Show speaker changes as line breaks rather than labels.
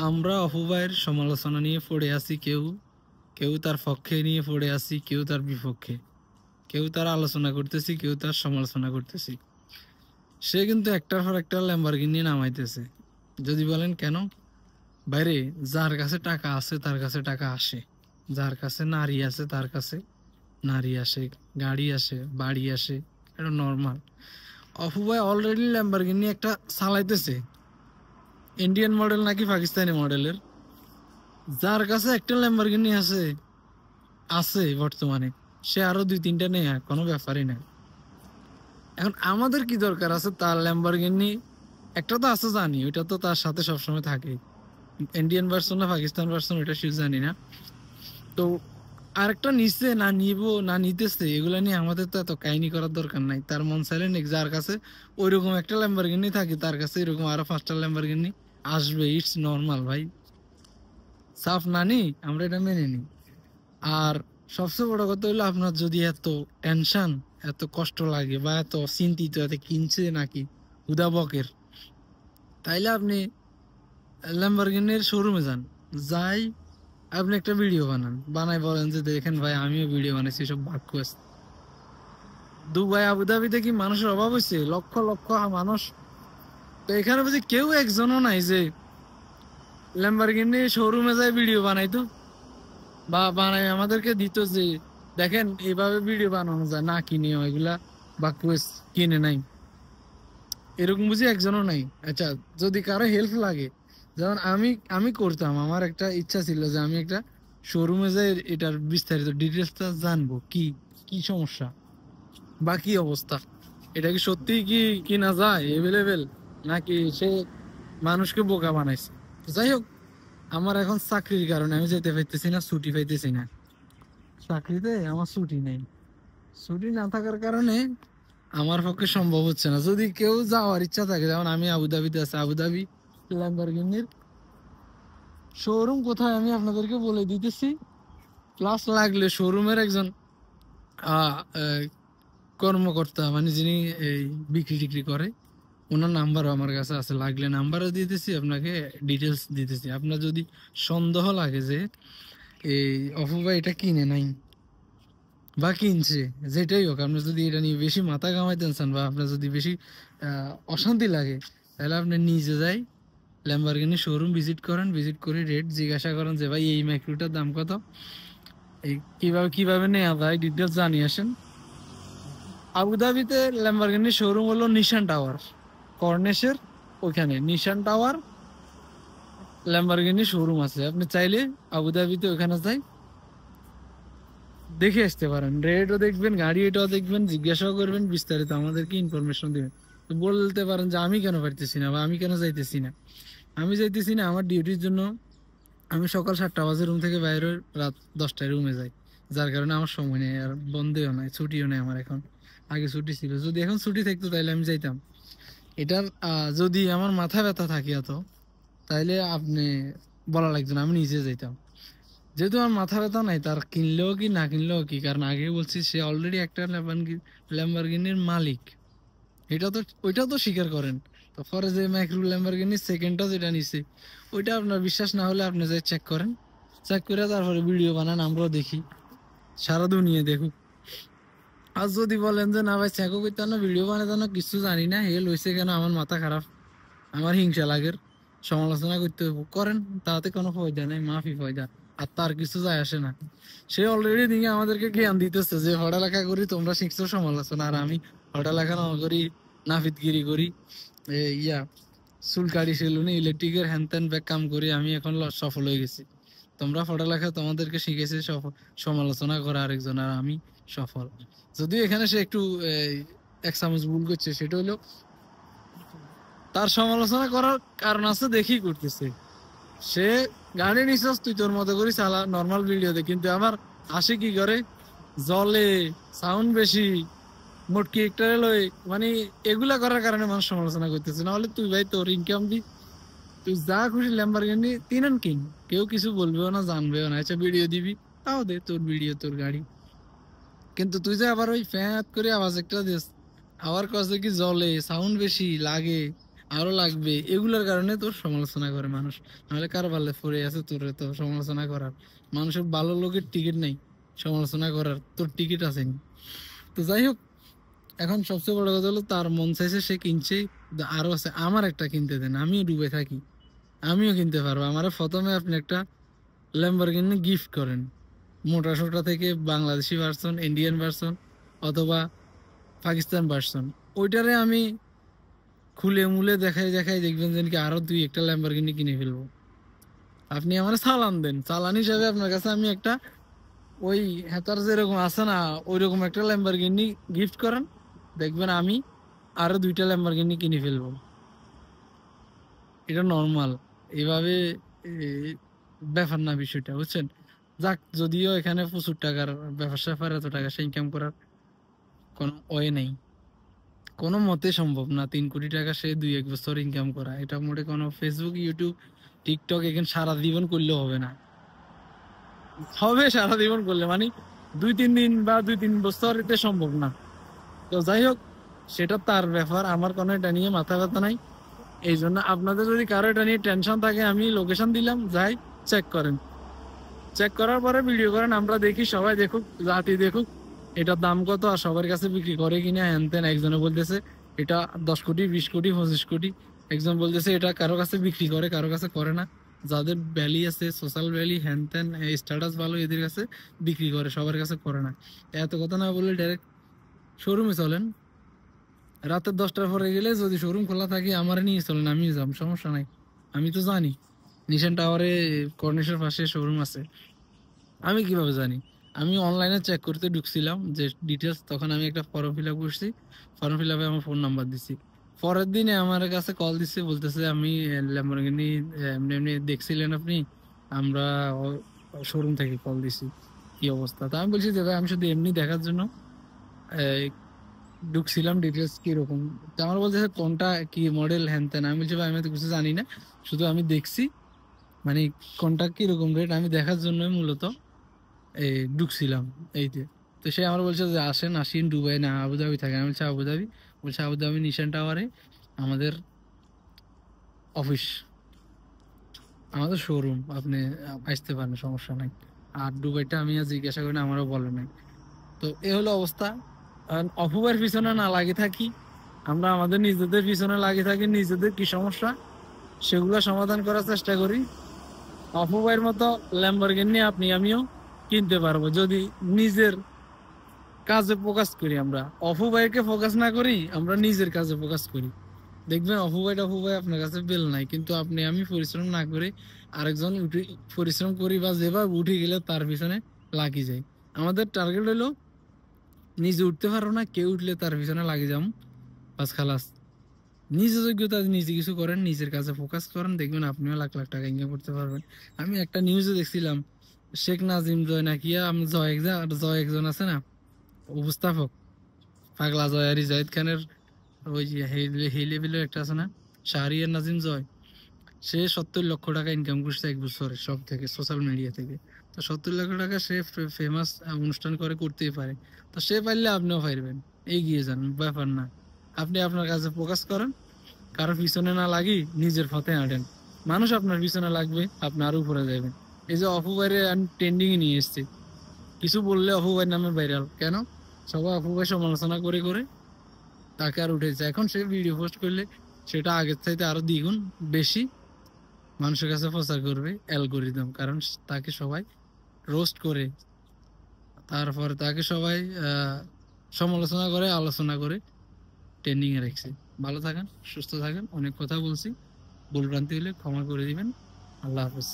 আমরা অপু ভাইয়ের সমালোচনা নিয়ে পড়ে আছি, কেউ কেউ তার পক্ষে নিয়ে পড়ে আছি, কেউ তার বিপক্ষে, কেউ তার আলোচনা করতেছি, কেউ তার সমালোচনা করতেছি। সে কিন্তু একটার পর একটা ল্যাম্বরগিনি নামাইতেছে। যদি বলেন কেন, বাইরে যার কাছে টাকা আছে তার কাছে টাকা আসে, যার কাছে নারী আছে তার কাছে নারী আসে, গাড়ি আসে, বাড়ি আসে, এটা নর্মাল। অপু ভাই অলরেডি ল্যাম্বরগিনি একটা চালাইতেছে, ইন্ডিয়ান মডেল নাকি পাকিস্তানি মডেলের। যার কাছে একটা ল্যাম্বরগিনি আছে আছে বর্তমানে, সে আরো দুই তিনটা নেই, কোনো ব্যাপারই না। এখন আমাদের কি দরকার আছে তার ল্যাম্বরগিনি? একটা তো আছে জানি, ওইটা তো তার সাথে সবসময় থাকে। ইন্ডিয়ান ভার্সন না পাকিস্তান ভার্সন ওইটা ঠিক জানি না। তো আরেকটা নিচ্ছে না নিব না নিতেছে, এগুলা নিয়ে আমাদের তো এত কাহিনী করার দরকার নাই। তার মন চাইলে নেই, যার কাছে ওইরকম একটা ল্যাম্বরগিনি থাকে তার কাছে এরকম আরো 5টা ল্যাম্বরগিনি আসবে, ইটস নর্মাল ভাই। সাফ না নি, আমরা এটা মেনে নিই। আর সবচেয়ে বড় কথা হলো, আপনার যদি এত টেনশন, এত কষ্ট লাগে বা এত চিন্তিত, এত কিনছে নাকি হুদা বকের, তাইলে আপনি ল্যাম্বরগিনির শোরুমে যান, যাই আপনি একটা ভিডিও বানাই বলেন যে দেখেন ভাই আমিও ভিডিও বানাইছি, সব বাক্য আছে। দুবাই আবুধাবিতে কি মানুষের অভাব হয়েছে? লক্ষ লক্ষ মানুষ। তো এখানে বুঝি কেউ একজনও নাই যে ল্যাম্বরগিনি শোরুমে যায় ভিডিও বানাইতো বা বানাই আমাদেরকে দিত যে দেখেন এইভাবে ভিডিও বানানো যায়, না কিনে এগুলা বা কোয়েস কিনে নাই, এরকম বুঝি একজনও নাই। আচ্ছা, যদি কারো হেল্প লাগে, যেমন আমি আমি করতাম, আমার একটা ইচ্ছা ছিল যে আমি একটা শোরুমে যাই এটার বিস্তারিত ডিটেলসটা জানবো, কি কি সমস্যা বা কি অবস্থা, এটা কি সত্যি কি কিনা যায় এভেলেবেল, নাকি সে মানুষকে বোকা বানাইছে। তো যাই হোক, আমার এখন চাকরির কারণে আমি যেতে পাইতেছি না, ছুটি পাইতেছি না, চাকরিতে আমার ছুটি নেই। ছুটি না থাকার কারণে আমার পক্ষে সম্ভব হচ্ছে না। যদি কেউ যাওয়ার ইচ্ছা থাকে, যেমন আমি আবুধাবিতে আছি, আবুধাবি ল্যাম্বরগিনির শোরুম কোথায় আমি আপনাদেরকে বলে দিতেছি। প্লাস লাগলে শোরুমের একজন আহ আহ, কর্মকর্তা, মানে যিনি এই বিক্রি টিক্রি করে, ওনার নাম্বারও আমার কাছে আছে, লাগলে নাম্বারও দিতেছি আপনাকে, ডিটেলস দিতেছি। আপনার যদি সন্দেহ লাগে যে এই অপু ভাই এটা কিনে নাই বা কিনছে, যেটাই হোক, আপনি যদি এটা নিয়ে বেশি মাথা ঘামাইতেন চান বা আপনার যদি বেশি অশান্তি লাগে, তাহলে আপনি নিজে যাই ল্যাম্বরগিনি শোরুম ভিজিট করেন, ভিজিট করে রেট জিজ্ঞাসা করেন যে ভাই এই মাইক্রোটার দাম কত, এই কিভাবে কিভাবে নেওয়া যায়, ডিটেলস জানিয়ে আসেন। আবুধাবিতে ল্যাম্বরগিনি শোরুম হলো নিশান টাওয়ার, কর্নেশের ওখানে নিশান টাওয়ার ল্যাম্বরগিনি শোরুম আছে। আপনি চাইলে আবুধাবিতে ওখানে যাই দেখে আসতে পারেন, রেটও দেখবেন, গাড়ি এটাও দেখবেন, জিজ্ঞাসাও করবেন, বিস্তারিত আমাদেরকে ইনফরমেশন দিবেন। তো বলতে পারেন যে আমি কেন পারতেছি না বা আমি কেন যাইতেছি না। আমি যাইতেছি না আমার ডিউটির জন্য। আমি সকাল 7টা বাজে রুম থেকে বাইরে, রাত 10টায় রুমে যাই, যার কারণে আমার সময় নেই, আর বন্ধেও নাই, ছুটিও নেই আমার এখন। আগে ছুটি ছিল, যদি এখন ছুটি থাকতো তাহলে আমি যাইতাম। এটার যদি আমার মাথা ব্যথা থাকে এত, তাইলে আপনি বলা লাগতো না, আমি নিজে যাইতাম। যেহেতু আমার মাথা ব্যথা নাই, তার কিনলেও কি না কিনলেও কি, কারণ আগে বলছি সে অলরেডি একটা ল্যাম্বরগিনির মালিক। এটা তো, ওইটাও তো স্বীকার করেন। তো পরে যে মাইক্রো ল্যাম্বরগিনির সেকেন্ডটা যেটা নিছে, ওইটা আপনার বিশ্বাস না হলে আপনি যে চেক করেন, চেক করে তারপরে ভিডিও বানান, আমরাও দেখি, সারা দুনিয়া দেখুক। আর যদি বলেন যে না ভাই চেকও করতে না, ভিডিও বানাতে না, কিছু জানি না, হেল হয়েছে কেন, আমার মাথা খারাপ, আমার হিংসা লাগের, সমালোচনা করতে করেন, তাতে কোনো ফায়দা নেই, মাফি ফায়দা। আর তার কিছু যায় আসে না। সে অলরেডি দিকে আমাদেরকে জ্ঞান দিতেছে যে পড়ালেখা করি, তোমরা শিখছো সমালোচনা, আর আমি পড়ালেখা না করি, নাফিদগিরি করি, ইয়া চুলকাড়ি সেলুনে ইলেকট্রিকের হ্যান ত্যান ব্যাগ কাম করি, আমি এখন সফল হয়ে গেছি। তোমরা পড়ালেখা তোমাদেরকে শিখেছে সমালোচনা করা আরেকজন, আর আমি সফল। যদিও এখানে সে একটু এক চামচ ভুল করছে, সেটা হলো তার সমালোচনা করার কারণ আছে দেখি করতেছে। সে গাড়ি নিছস, তুই তোর মতো করি চালা নর্মাল ভিডিওতে, কিন্তু আমার আসে কি করে, জলে, সাউন্ড বেশি, মোটকি একটা লই, মানে এগুলা করার কারণে মানুষ সমালোচনা করতেছে। না হলে তুই ভাই তোর ইনকাম দি, তুই যা খুশি ল্যাম্বরগিনি তিনান কিন, কেউ কিছু বলবেও না, জানবেও না। আচ্ছা ভিডিও দিবি, তাও দে, তোর ভিডিও তোর গাড়ি। কিন্তু তুই যে আবার ওই ফ্যাঁত করে আওয়াজ একটা দিস, আবার কছে কি জলে, সাউন্ড বেশি লাগে, আরো লাগবে, এগুলোর কারণে তোর সমালোচনা করে মানুষ। নাহলে কার ভালো পড়ে আছে তোর তো সমালোচনা করার? মানুষের ভালো লোকের টিকিট নেই সমালোচনা করার, তোর টিকিট আছে নি? তো যাই হোক, এখন সবচেয়ে বড় কথা হলো তার মন চাইছে সে কিনছে, আরো আছে আমার একটা কিনতে দেন, আমিও ডুবে থাকি, আমিও কিনতে পারবো। আমার প্রথমে আপনি একটা ল্যাম্বরগিনি গিফট করেন, মোটা সোটা থেকে বাংলাদেশি ভার্সন, ইন্ডিয়ান ভার্সন অথবা পাকিস্তান ভার্সন, ওইটারে আমি খুলে মুলে দেখাই দেখাই দেখবেন যে কি আরো দুই একটা ল্যাম্বরগিনি কিনে ফেলবো। আপনি আমার চালান দেন, চালান হিসাবে আপনার কাছে আমি একটা ওই হেতার যেরকম আছে না ওইরকম একটা ল্যাম্বরগিনি গিফট করেন, দেখবেন আমি আরো দুইটা ল্যাম্বরগিনি কিনে ফেলবো। এটা নর্মাল, এভাবে এ, ব্যাপার না বিষয়টা, বুঝছেন? যাক, যদিও এখানে প্রচুর টাকার ব্যবসা স্যাপার, এত টাকা সে ইনকাম করার কোনো ওয়ে নেই, কোনো মতে সম্ভব না 3 কোটি টাকা সে 2-1 বছর ইনকাম করা। এটা মোটে কোনো ফেসবুক, ইউটিউব, টিকটক এখানে সারা জীবন করলেও হবে না। হবে সারা জীবন করলে মানে 2-3 দিন বা 2-3 বছর, এতে সম্ভব না। তো যাই হোক, সেটা তার ব্যাপার, আমার কোনো এটা নিয়ে মাথা ব্যথা নাই। এই জন্য আপনাদের যদি কারো এটা নিয়ে টেনশন থাকে, আমি লোকেশন দিলাম, যাই চেক করেন, চেক করার পরে ভিডিও করেন, আমরা দেখি, সবাই দেখুক, জাতি দেখুক এটার দাম কত আর সবার কাছে বিক্রি করে কিনা। হ্যান তেন, একজনে বলতেছে এটা 10 কোটি, 20 কোটি, 25 কোটি, একজন বলতেছে এটা কারো কাছে বিক্রি করে, কারো কাছে করে না। যাদের ভ্যালি আছে, সোশ্যাল ভ্যালি, হ্যান তেন, স্ট্যাটাস ভালো, এদের কাছে বিক্রি করে, সবার কাছে করে না। এত কথা না বলে ডাইরেক্ট শোরুমে চলেন, রাতের 10টার পরে গেলে যদি শোরুম খোলা থাকে আমার নিয়ে চলেন, আমি যাব, সমস্যা নাই। আমি তো জানি নিশান টাওয়ারে কর্নিশের পাশে শোরুম আছে। আমি কিভাবে জানি? আমি অনলাইনে চেক করতে ঢুকছিলাম যে ডিটেলস, তখন আমি একটা ফর্ম ফিল আপ করছি, ফর্ম ফিল আপে আমার ফোন নাম্বার দিছি। পরের দিনে আমার কাছে কল দিচ্ছে, বলতেছে আমি ল্যাম্বরগিনি এমনি এমনি দেখছিলেন আপনি, আমরা শোরুম থেকে কল দিছি, কি অবস্থা? তা আমি বলছি যে ভাই, আমি শুধু এমনি দেখার জন্য ঢুকছিলাম, ডিটেলস কিরকম। তো আমার বলতেছে কোনটা কি মডেল, হ্যান তেন। আমি বলছি ভাই, আমি তো কিছু জানি না, শুধু আমি দেখছি, মানে কোনটা কিরকম রেট আমি দেখার জন্যই মূলত এই ঢুকছিলাম এইতে। তো সে আমার বলছে যে আসেন, আসিন দুবাই না আবুধাবি থাকে? আমি বলছি আবুধাবি। বলছে আবুধাবি নিশান টাওয়ারে আমাদের অফিস, আমাদের শোরুম, আপনি আসতে পারেন, সমস্যা নাই। আর দুবাইটা আমি আর জিজ্ঞাসা করি না, আমারও বলে নাই। তো এ হলো অবস্থা। অপুবার পিছনে না লাগে থাকি, আমরা আমাদের নিজেদের পিছনে লাগে থাকি, নিজেদের কি সমস্যা সেগুলো সমাধান করার চেষ্টা করি। অপুবাইয়ের মতো ল্যাম্বরগিনি আপনি আমিও কিনতে পারবো যদি নিজের কাজে ফোকাস করি। আমরা অপুবাইকে ফোকাস না করি, আমরা নিজের কাজে ফোকাস করি, দেখবেন অপুবাই আপনার কাছে বেল নাই। কিন্তু আপনি আমি পরিশ্রম না করে আরেকজন পরিশ্রম করি বা যেভাবে উঠে গেলে তার পিছনে লাগি যায়। আমাদের টার্গেট হলো নিজে উঠতে পারো না, কেউ উঠলে তার পিছনে লাগে যাম, বাস খালাস। নিজে যোগ্যতা নিজে কিছু করেন, নিজের কাছে ফোকাস করেন, দেখবেন আপনিও লাখ লাখ টাকা ইনকাম করতে পারবেন। আমি একটা নিউজে দেখছিলাম, শেখ নাজিম জয় নাকি জয় একজন আছে না উপস্থাপক, পাগলা জয় আর জাহিদ খানের ওই যে হেই লেভেলের একটা আছে না, শাহরিয়ার নাজিম জয়, সে 70 লক্ষ টাকা ইনকাম করছে 1 বছরে, সব থেকে সোশ্যাল মিডিয়া থেকে। তো 70 লক্ষ টাকা সে ফেমাস অনুষ্ঠান করে করতেই পারে। তো সে পারলে আপনিও পারবেন, এগিয়ে যান, ব্যাপার না। আপনি আপনার কাছে ফোকাস করেন, কারো পিছনে না লাগি নিজের পথে হাঁটেন, মানুষ আপনার পিছনে লাগবে, আপনি আরো উপরে যাবেন। এই যে অপুবাইরে আমি ট্রেন্ডিং এ নিয়ে এসেছি, কিছু বললে অপুবাই নামে ভাইরাল কেন? সবাই অপুবাই সমালোচনা করে করে তাকে আর উঠেছে। এখন সে ভিডিও পোস্ট করলে সেটা আগের চাইতে আরো দ্বিগুণ বেশি মানুষের কাছে প্রচার করবে অ্যালগোরিদম, কারণ তাকে সবাই রোস্ট করে, তারপর তাকে সবাই সমালোচনা করে, আলোচনা করে ট্রেন্ডিং এ রাখছে। ভালো থাকেন, সুস্থ থাকেন, অনেক কথা বলছি, ভুলভ্রান্তি হলে ক্ষমা করে দিবেন। আল্লাহ হাফেজ।